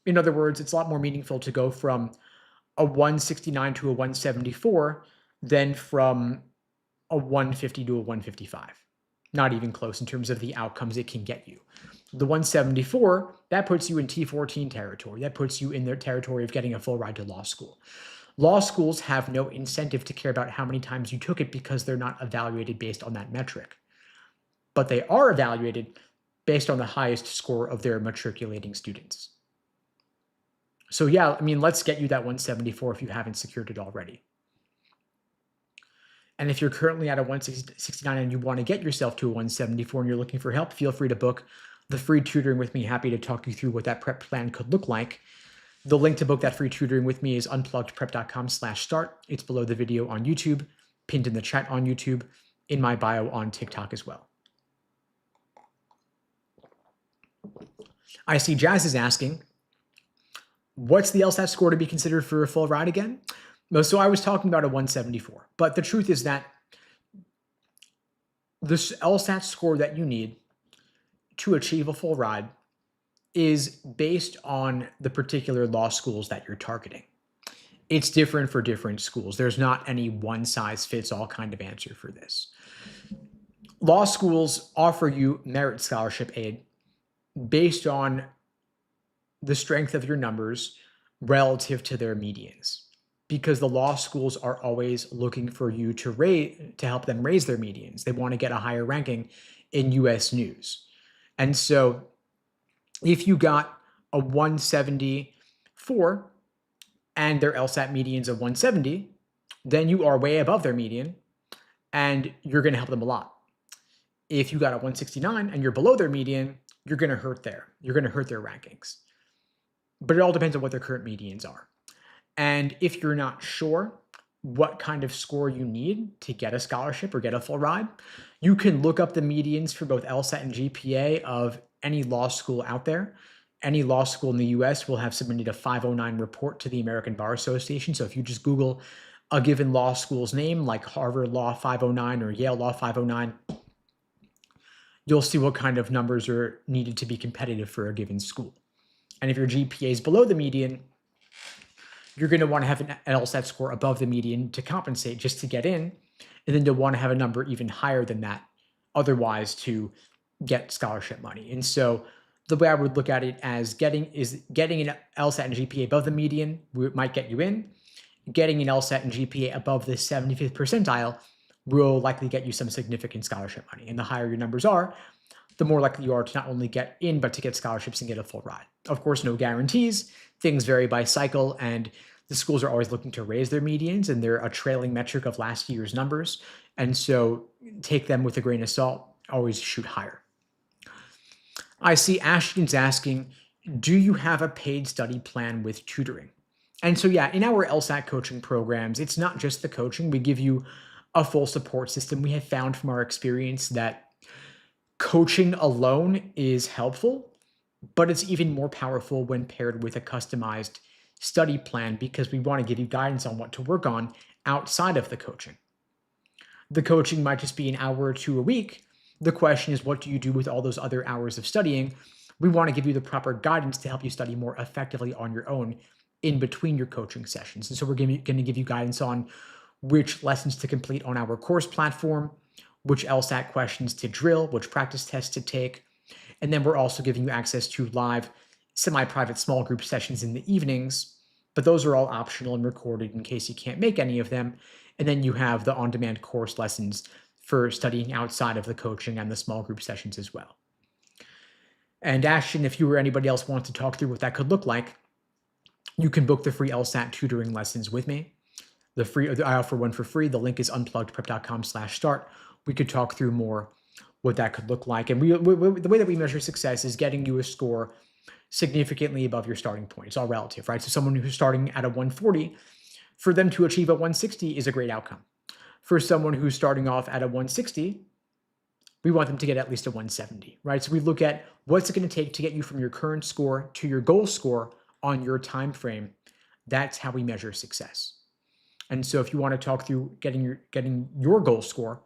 In other words, it's a lot more meaningful to go from a 169 to a 174 than from a 150 to a 155. Not even close in terms of the outcomes it can get you. The 174, that puts you in T14 territory. That puts you in the territory of getting a full ride to law school. Law schools have no incentive to care about how many times you took it because they're not evaluated based on that metric. But they are evaluated based on the highest score of their matriculating students. So yeah, I mean, let's get you that 174 if you haven't secured it already. And if you're currently at a 169 and you want to get yourself to a 174 and you're looking for help, feel free to book the free tutoring with me. Happy to talk you through what that prep plan could look like. The link to book that free tutoring with me is unpluggedprep.com/start. It's below the video on YouTube, pinned in the chat on YouTube, in my bio on TikTok as well. I see Jazz is asking, what's the LSAT score to be considered for a full ride again? So I was talking about a 174, but the truth is that this LSAT score that you need to achieve a full ride is based on the particular law schools that you're targeting. It's different for different schools. There's not any one-size-fits-all kind of answer for this. Law schools offer you merit scholarship aid based on the strength of your numbers relative to their medians, because the law schools are always looking for you to help them raise their medians. They want to get a higher ranking in US News. And so if you got a 174 and their LSAT median's a 170, then you are way above their median and you're going to help them a lot. If you got a 169 and you're below their median, you're going to hurt their rankings. But it all depends on what their current medians are. And if you're not sure what kind of score you need to get a scholarship or get a full ride, you can look up the medians for both LSAT and GPA of any law school out there. Any law school in the US will have submitted a 509 report to the American Bar Association. So if you just Google a given law school's name, like Harvard Law 509 or Yale Law 509, you'll see what kind of numbers are needed to be competitive for a given school. And if your GPA is below the median, you're going to want to have an LSAT score above the median to compensate just to get in. And then you'll want to have a number even higher than that otherwise to get scholarship money. And so the way I would look at it as getting an LSAT and GPA above the median might get you in. Getting an LSAT and GPA above the 75th percentile will likely get you some significant scholarship money. And the higher your numbers are, the more likely you are to not only get in, but to get scholarships and get a full ride. Of course, no guarantees. Things vary by cycle, and the schools are always looking to raise their medians, and they're a trailing metric of last year's numbers. And so take them with a grain of salt, always shoot higher. I see Ashton's asking, do you have a paid study plan with tutoring? And so, yeah, in our LSAT coaching programs, it's not just the coaching. We give you a full support system. We have found from our experience that coaching alone is helpful, but it's even more powerful when paired with a customized study plan, because we want to give you guidance on what to work on outside of the coaching. The coaching might just be an hour or two a week. The question is, what do you do with all those other hours of studying? We want to give you the proper guidance to help you study more effectively on your own in between your coaching sessions. And so we're going to give you guidance on which lessons to complete on our course platform, which LSAT questions to drill, which practice tests to take. And then we're also giving you access to live semi-private small group sessions in the evenings, but those are all optional and recorded in case you can't make any of them. And then you have the on-demand course lessons for studying outside of the coaching and the small group sessions as well. And Ashton, if you or anybody else wants to talk through what that could look like, you can book the free LSAT tutoring lessons with me. I offer one for free. The link is unpluggedprep.com/start. We could talk through more what that could look like. And the way that we measure success is getting you a score significantly above your starting point. It's all relative, right? So someone who's starting at a 140, for them to achieve a 160 is a great outcome. For someone who's starting off at a 160, we want them to get at least a 170, right? So we look at what's it going to take to get you from your current score to your goal score on your time frame. That's how we measure success. And so if you want to talk through getting your goal score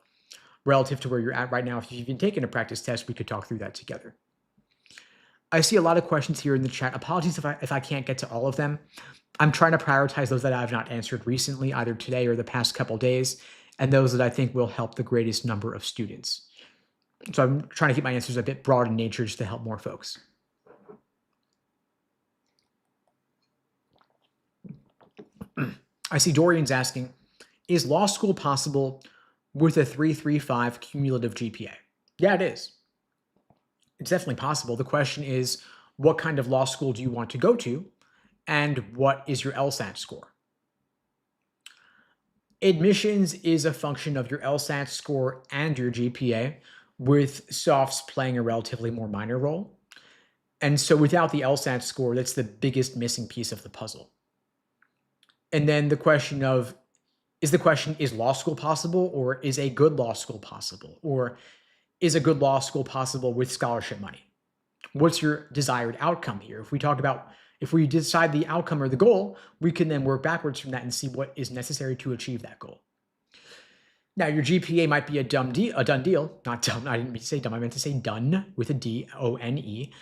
relative to where you're at right now, if you've even taken a practice test, we could talk through that together. I see a lot of questions here in the chat. Apologies if I can't get to all of them. I'm trying to prioritize those that I have not answered recently, either today or the past couple days, and those that I think will help the greatest number of students. So I'm trying to keep my answers a bit broad in nature just to help more folks. I I see Dorian's asking, is law school possible with a 3.35 cumulative GPA? Yeah, it is. It's definitely possible. The question is, what kind of law school do you want to go to? And what is your LSAT score? Admissions is a function of your LSAT score and your GPA, with softs playing a relatively more minor role. And so without the LSAT score, that's the biggest missing piece of the puzzle. And then the question is law school possible, or is a good law school possible? Or is a good law school possible with scholarship money? What's your desired outcome here? If we decide the outcome or the goal, we can then work backwards from that and see what is necessary to achieve that goal. Now, your GPA might be a done deal, not dumb. I didn't mean to say dumb. I meant to say done with a D, O-N-E.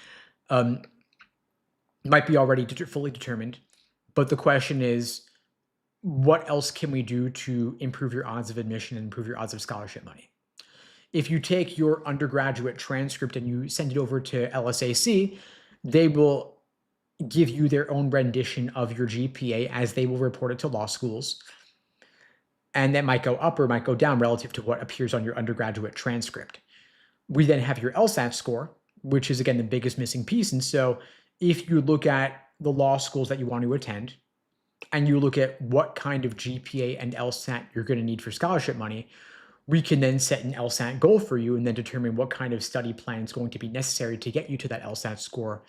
Might be already fully determined, but the question is, what else can we do to improve your odds of admission and improve your odds of scholarship money? If you take your undergraduate transcript and you send it over to LSAC, they will give you their own rendition of your GPA as they will report it to law schools. And that might go up or might go down relative to what appears on your undergraduate transcript. We then have your LSAT score, which is, again, the biggest missing piece. And so if you look at the law schools that you want to attend, and you look at what kind of GPA and LSAT you're going to need for scholarship money, we can then set an LSAT goal for you and then determine what kind of study plan is going to be necessary to get you to that LSAT score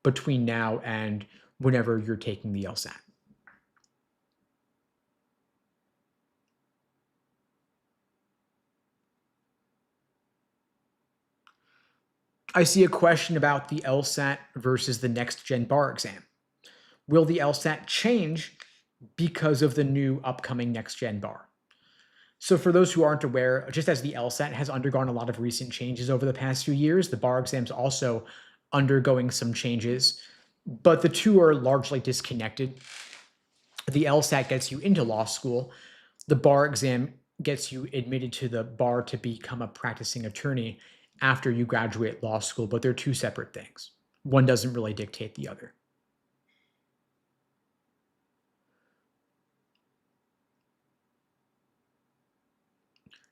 between now and whenever you're taking the LSAT. I see a question about the LSAT versus the next gen bar exam. Will the LSAT change because of the new upcoming next gen bar? So for those who aren't aware, just as the LSAT has undergone a lot of recent changes over the past few years, the bar exam's also undergoing some changes, but the two are largely disconnected. The LSAT gets you into law school. The bar exam gets you admitted to the bar to become a practicing attorney after you graduate law school, but they're two separate things. One doesn't really dictate the other.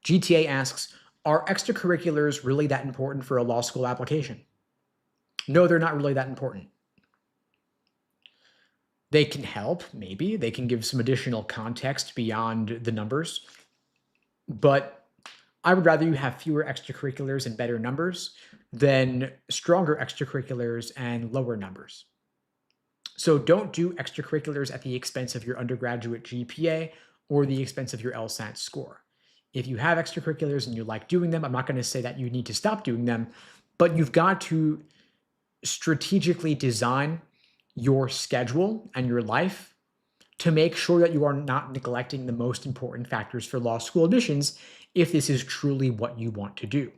GTA asks, are extracurriculars really that important for a law school application? No, they're not really that important. They can help, maybe. They can give some additional context beyond the numbers. But I would rather you have fewer extracurriculars and better numbers than stronger extracurriculars and lower numbers. So don't do extracurriculars at the expense of your undergraduate GPA or the expense of your LSAT score. If you have extracurriculars and you like doing them, I'm not going to say that you need to stop doing them, but you've got to strategically design your schedule and your life to make sure that you are not neglecting the most important factors for law school admissions if this is truly what you want to do.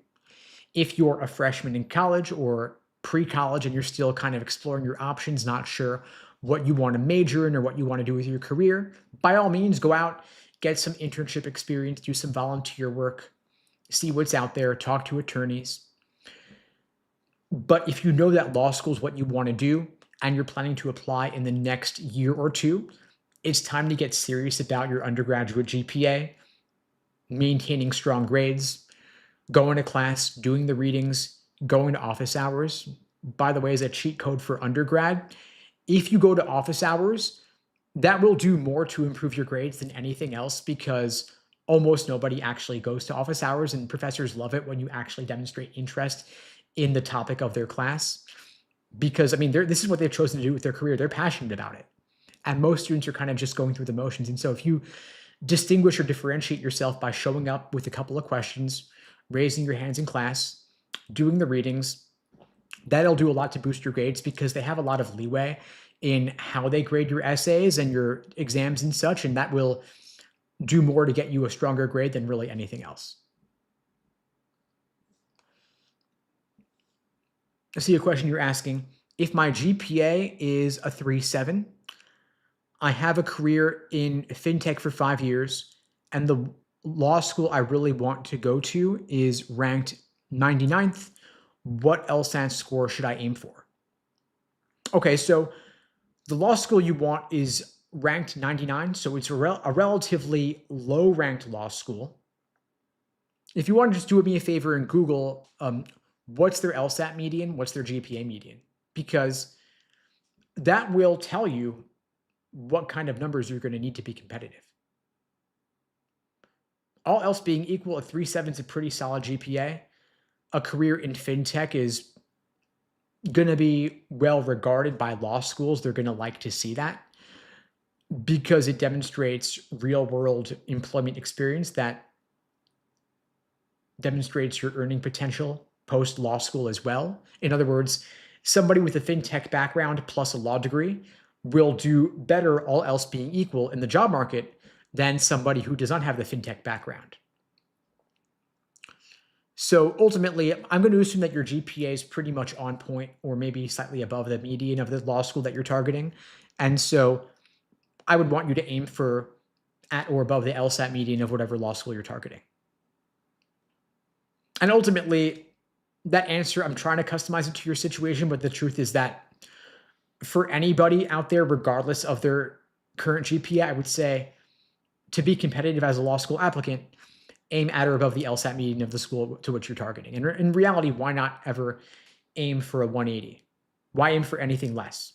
If you're a freshman in college or pre-college and you're still kind of exploring your options, not sure what you want to major in or what you want to do with your career, by all means, go out, get some internship experience, do some volunteer work, see what's out there, talk to attorneys. But if you know that law school is what you want to do and you're planning to apply in the next year or two, it's time to get serious about your undergraduate GPA, maintaining strong grades, going to class, doing the readings, going to office hours. By the way, as a cheat code for undergrad, if you go to office hours, that will do more to improve your grades than anything else because almost nobody actually goes to office hours, and professors love it when you actually demonstrate interest in the topic of their class. Because, I mean, this is what they've chosen to do with their career. They're passionate about it. And most students are kind of just going through the motions. And so if you distinguish or differentiate yourself by showing up with a couple of questions, raising your hands in class, doing the readings, that'll do a lot to boost your grades because they have a lot of leeway in how they grade your essays and your exams and such, and that will do more to get you a stronger grade than really anything else. I see a question you're asking. If my GPA is a 3.7, I have a career in fintech for 5 years, and the law school I really want to go to is ranked 99th. What LSAT score should I aim for? Okay, so the law school you want is ranked 99, so it's a relatively low-ranked law school. If you want to just do me a favor and Google what's their LSAT median, what's their GPA median, because that will tell you what kind of numbers you're going to need to be competitive. All else being equal, a 3.7 is a pretty solid GPA. A career in fintech is going to be well regarded by law schools. They're going to like to see that because it demonstrates real world employment experience that demonstrates your earning potential post law school as well. In other words, somebody with a fintech background plus a law degree will do better, all else being equal, in the job market than somebody who does not have the fintech background. So ultimately, I'm going to assume that your GPA is pretty much on point or maybe slightly above the median of the law school that you're targeting. And so I would want you to aim for at or above the LSAT median of whatever law school you're targeting. And ultimately, that answer, I'm trying to customize it to your situation, but the truth is that for anybody out there, regardless of their current GPA, I would say to be competitive as a law school applicant, aim at or above the LSAT median of the school to which you're targeting. And in reality, why not ever aim for a 180? Why aim for anything less?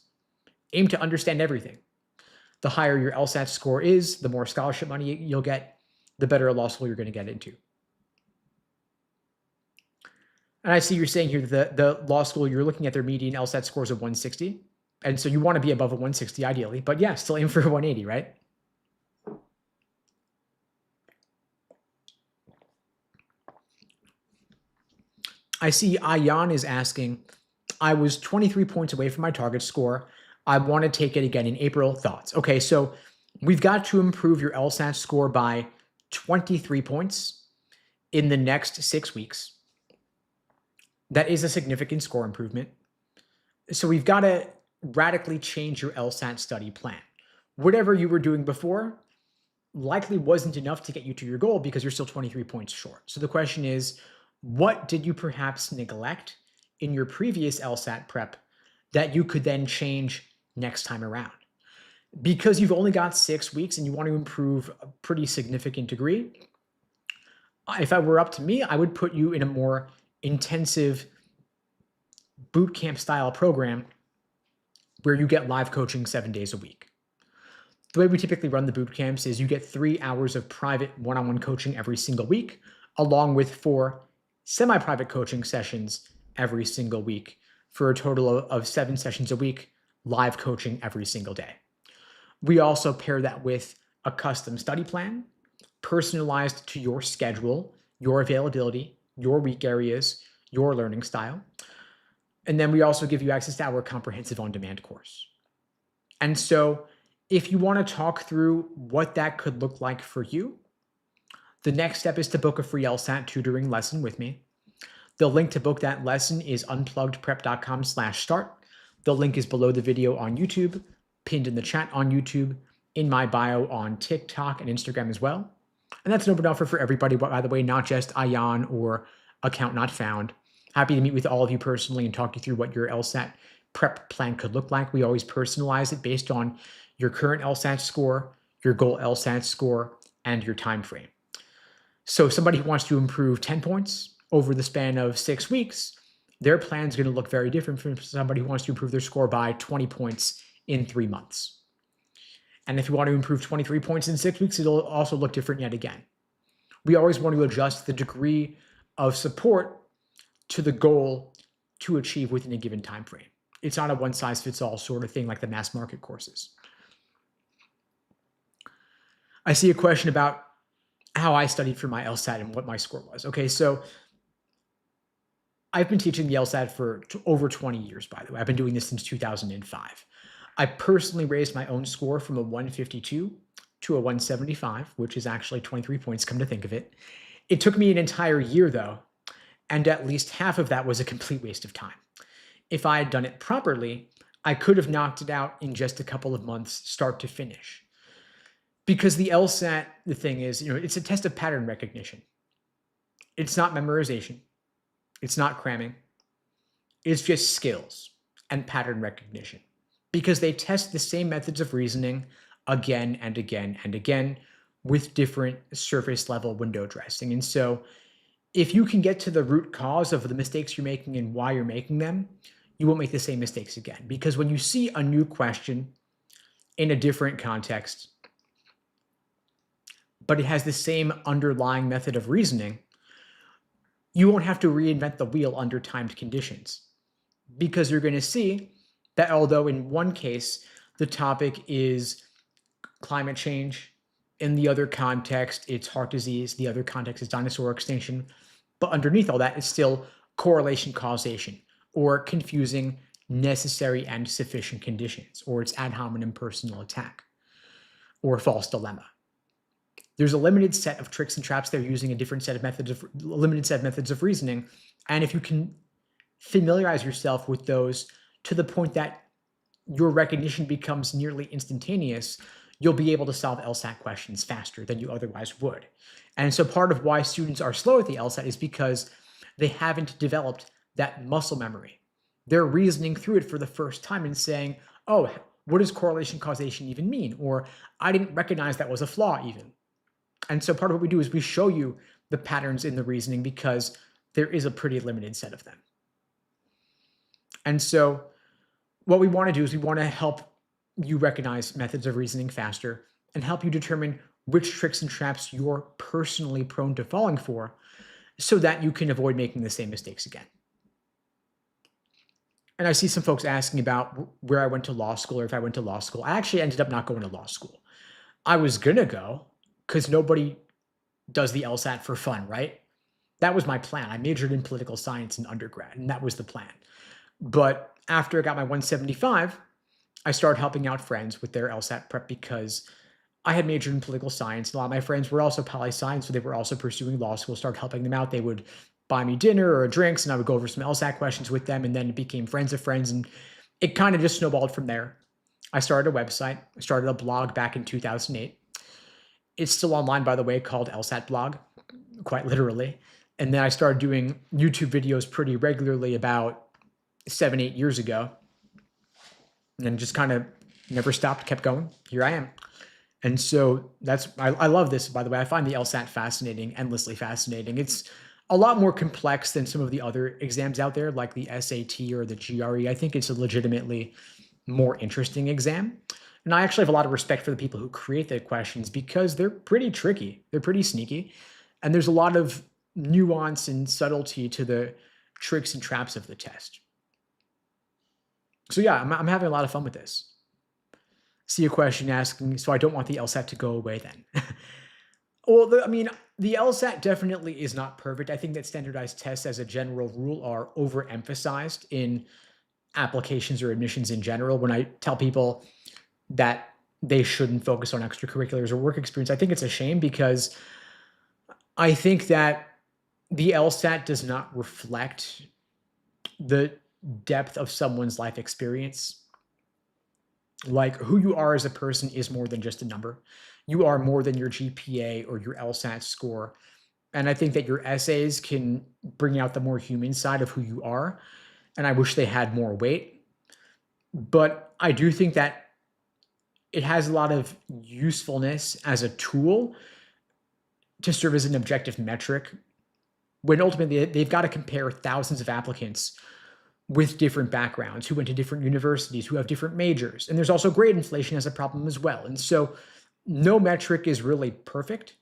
Aim to understand everything. The higher your LSAT score is, the more scholarship money you'll get, the better a law school you're going to get into. And I see you're saying here that the law school, you're looking at their median LSAT scores of 160. And so you want to be above a 160 ideally, but yeah, still aim for a 180, right? I see Ayan is asking, I was 23 points away from my target score. I want to take it again in April. Thoughts? Okay, so we've got to improve your LSAT score by 23 points in the next 6 weeks. That is a significant score improvement. So we've got to radically change your LSAT study plan. Whatever you were doing before likely wasn't enough to get you to your goal because you're still 23 points short. So the question is, what did you perhaps neglect in your previous LSAT prep that you could then change next time around? Because you've only got 6 weeks and you want to improve a pretty significant degree, if I were up to me, I would put you in a more intensive boot camp style program where you get live coaching 7 days a week. The way we typically run the boot camps is you get 3 hours of private one-on-one coaching every single week, along with 4 semi-private coaching sessions every single week for a total of 7 sessions a week, live coaching every single day. We also pair that with a custom study plan, personalized to your schedule, your availability, your weak areas, your learning style. And then we also give you access to our comprehensive on-demand course. And so if you want to talk through what that could look like for you, the next step is to book a free LSAT tutoring lesson with me. The link to book that lesson is unpluggedprep.com/start. The link is below the video on YouTube, pinned in the chat on YouTube, in my bio on TikTok and Instagram as well. And that's an open offer for everybody, by the way, not just Ayan or account not found. Happy to meet with all of you personally and talk you through what your LSAT prep plan could look like. We always personalize it based on your current LSAT score, your goal LSAT score, and your time frame. So somebody who wants to improve 10 points over the span of 6 weeks, their plan is going to look very different from somebody who wants to improve their score by 20 points in 3 months. And if you want to improve 23 points in 6 weeks, it'll also look different yet again. We always want to adjust the degree of support to the goal to achieve within a given time frame. It's not a one-size-fits-all sort of thing like the mass market courses. I see a question about how I studied for my LSAT and what my score was. Okay, so I've been teaching the LSAT for over 20 years, by the way. I've been doing this since 2005. I personally raised my own score from a 152 to a 175, which is actually 23 points, come to think of it. It took me an entire year, though, and at least half of that was a complete waste of time. If I had done it properly, I could have knocked it out in just a couple of months, start to finish. Because the LSAT, the thing is, it's a test of pattern recognition. It's not memorization. It's not cramming. It's just skills and pattern recognition. Because they test the same methods of reasoning again and again and again with different surface level window dressing. And so if you can get to the root cause of the mistakes you're making and why you're making them, you won't make the same mistakes again. Because when you see a new question in a different context, but it has the same underlying method of reasoning, you won't have to reinvent the wheel under timed conditions. Because you're going to see that although in one case the topic is climate change, in the other context it's heart disease, the other context is dinosaur extinction, but underneath all that is still correlation causation, or confusing necessary and sufficient conditions, or it's ad hominem personal attack, or false dilemma. There's a limited set of tricks and traps. They're using a different set of methods of limited set of methods of reasoning. And if you can familiarize yourself with those to the point that your recognition becomes nearly instantaneous, you'll be able to solve LSAT questions faster than you otherwise would. And so part of why students are slow at the LSAT is because they haven't developed that muscle memory. They're reasoning through it for the first time and saying, oh, what does correlation causation even mean? Or I didn't recognize that was a flaw even. And so part of what we do is we show you the patterns in the reasoning because there is a pretty limited set of them. And so what we want to do is we want to help you recognize methods of reasoning faster and help you determine which tricks and traps you're personally prone to falling for so that you can avoid making the same mistakes again. And I see some folks asking about where I went to law school or if I went to law school. I actually ended up not going to law school. I was going to go because nobody does the LSAT for fun, right? That was my plan. I majored in political science in undergrad, and that was the plan. But after I got my 175, I started helping out friends with their LSAT prep because I had majored in political science. A lot of my friends were also poli-sci, so they were also pursuing law school, started helping them out. They would buy me dinner or drinks, and I would go over some LSAT questions with them, and then it became friends of friends, and it kind of just snowballed from there. I started a website. I started a blog back in 2008. It's still online, by the way, called LSAT Blog, quite literally. And then I started doing YouTube videos pretty regularly about 7-8 years ago. And then just kind of never stopped, kept going. Here I am. And so I love this, by the way. I find the LSAT fascinating, endlessly fascinating. It's a lot more complex than some of the other exams out there, like the SAT or the GRE. I think it's a legitimately more interesting exam. And I actually have a lot of respect for the people who create the questions because they're pretty tricky. They're pretty sneaky. And there's a lot of nuance and subtlety to the tricks and traps of the test. So yeah, I'm having a lot of fun with this. See a question asking, so I don't want the LSAT to go away then. Well, the LSAT definitely is not perfect. I think that standardized tests as a general rule are overemphasized in applications or admissions in general. When I tell people that they shouldn't focus on extracurriculars or work experience, I think it's a shame because I think that the LSAT does not reflect the depth of someone's life experience. Like, who you are as a person is more than just a number. You are more than your GPA or your LSAT score. And I think that your essays can bring out the more human side of who you are. And I wish they had more weight. But I do think that it has a lot of usefulness as a tool to serve as an objective metric when ultimately they've got to compare thousands of applicants with different backgrounds who went to different universities, who have different majors. And there's also grade inflation as a problem as well. And so no metric is really perfect.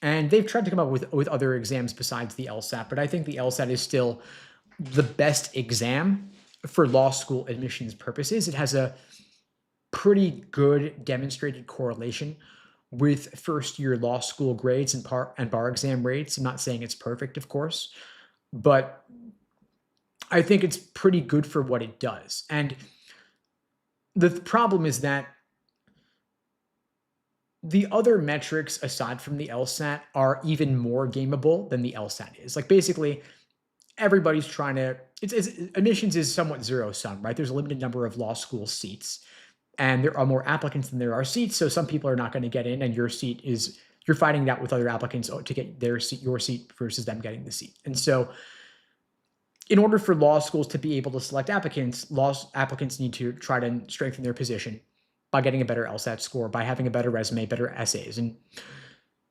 And they've tried to come up with other exams besides the LSAT, but I think the LSAT is still the best exam for law school admissions purposes. It has a pretty good demonstrated correlation with first-year law school grades and bar exam rates. I'm not saying it's perfect, of course, but I think it's pretty good for what it does. And the problem is that the other metrics aside from the LSAT are even more gameable than the LSAT is. Like, basically, everybody's trying to, admissions is somewhat zero sum, right? There's a limited number of law school seats, and there are more applicants than there are seats. So some people are not going to get in, and you're fighting it out with other applicants to get your seat versus them getting the seat. And so in order for law schools to be able to select applicants, applicants need to try to strengthen their position by getting a better LSAT score, by having a better resume, better essays. And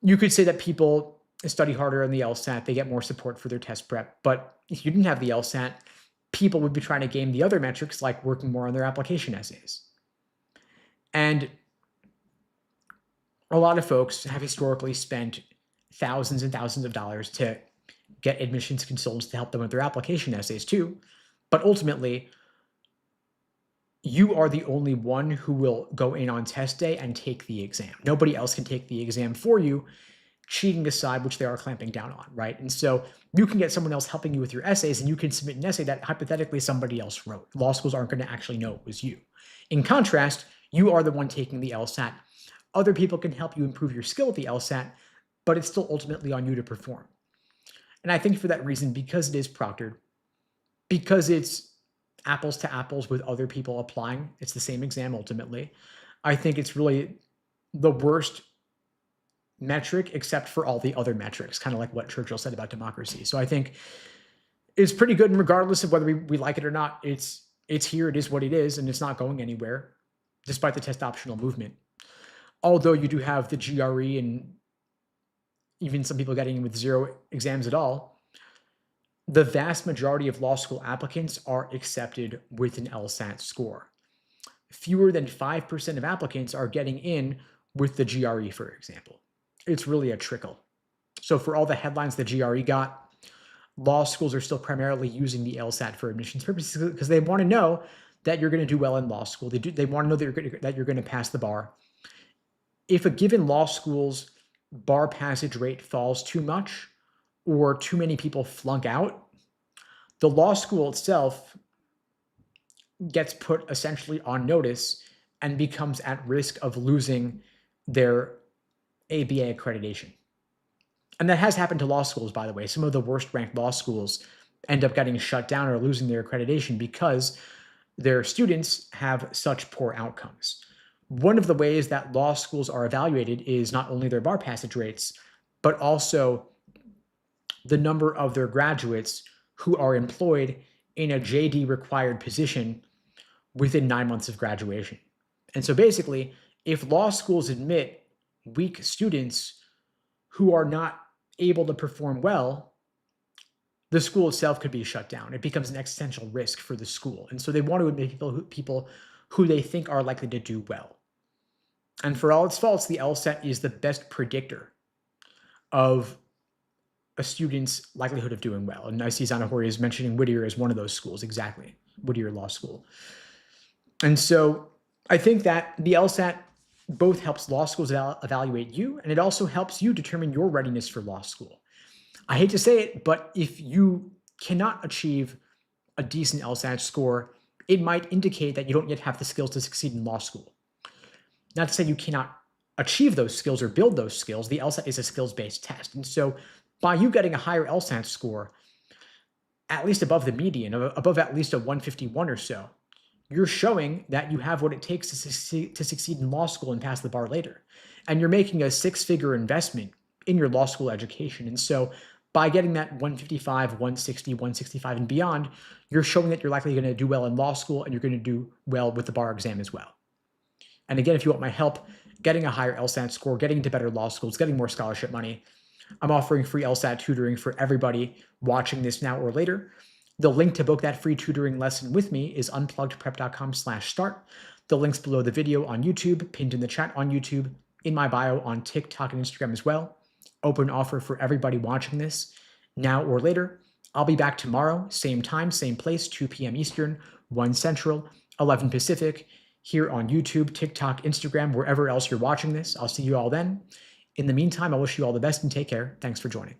you could say that people study harder on the LSAT, they get more support for their test prep. But if you didn't have the LSAT, people would be trying to game the other metrics like working more on their application essays. And a lot of folks have historically spent thousands and thousands of dollars to get admissions consultants to help them with their application essays too. But ultimately, you are the only one who will go in on test day and take the exam. Nobody else can take the exam for you, cheating aside, which they are clamping down on, right? And so you can get someone else helping you with your essays, and you can submit an essay that hypothetically somebody else wrote. Law schools aren't going to actually know it was you. In contrast, you are the one taking the LSAT. Other people can help you improve your skill at the LSAT, but it's still ultimately on you to perform. And I think for that reason, because it is proctored, because it's apples to apples with other people applying, it's the same exam ultimately, I think it's really the worst metric except for all the other metrics, kind of like what Churchill said about democracy. So I think it's pretty good, and regardless of whether we like it or not, it's here, it is what it is, and it's not going anywhere, despite the test optional movement. Although you do have the GRE and even some people getting in with 0 exams at all, the vast majority of law school applicants are accepted with an LSAT score. Fewer than 5% of applicants are getting in with the GRE, for example. It's really a trickle. So for all the headlines the GRE got, law schools are still primarily using the LSAT for admissions purposes because they want to know that you're going to do well in law school. They want to know that you're going to pass the bar. If a given law school's bar passage rate falls too much or too many people flunk out, the law school itself gets put essentially on notice and becomes at risk of losing their ABA accreditation. And that has happened to law schools, by the way. Some of the worst ranked law schools end up getting shut down or losing their accreditation because their students have such poor outcomes. One of the ways that law schools are evaluated is not only their bar passage rates, but also the number of their graduates who are employed in a JD required position within 9 months of graduation. And so basically, if law schools admit weak students who are not able to perform well, the school itself could be shut down. It becomes an existential risk for the school. And so they want to admit people who they think are likely to do well. And for all its faults, the LSAT is the best predictor of a student's likelihood of doing well. And I see Zanahori is mentioning Whittier as one of those schools, exactly, Whittier Law School. And so I think that the LSAT both helps law schools evaluate you, and it also helps you determine your readiness for law school. I hate to say it, but if you cannot achieve a decent LSAT score, it might indicate that you don't yet have the skills to succeed in law school. Not to say you cannot achieve those skills or build those skills. The LSAT is a skills-based test. And so by you getting a higher LSAT score, at least above the median, above at least a 151 or so, you're showing that you have what it takes to succeed in law school and pass the bar later. And you're making a 6-figure investment in your law school education. And so by getting that 155, 160, 165 and beyond, you're showing that you're likely going to do well in law school and you're going to do well with the bar exam as well. And again, if you want my help getting a higher LSAT score, getting into better law schools, getting more scholarship money, I'm offering free LSAT tutoring for everybody watching this now or later. The link to book that free tutoring lesson with me is unpluggedprep.com/start. The link's below the video on YouTube, pinned in the chat on YouTube, in my bio on TikTok and Instagram as well. Open offer for everybody watching this now or later. I'll be back tomorrow, same time, same place, 2 p.m. Eastern, 1 Central, 11 Pacific, here on YouTube, TikTok, Instagram, wherever else you're watching this. I'll see you all then. In the meantime, I wish you all the best and take care. Thanks for joining.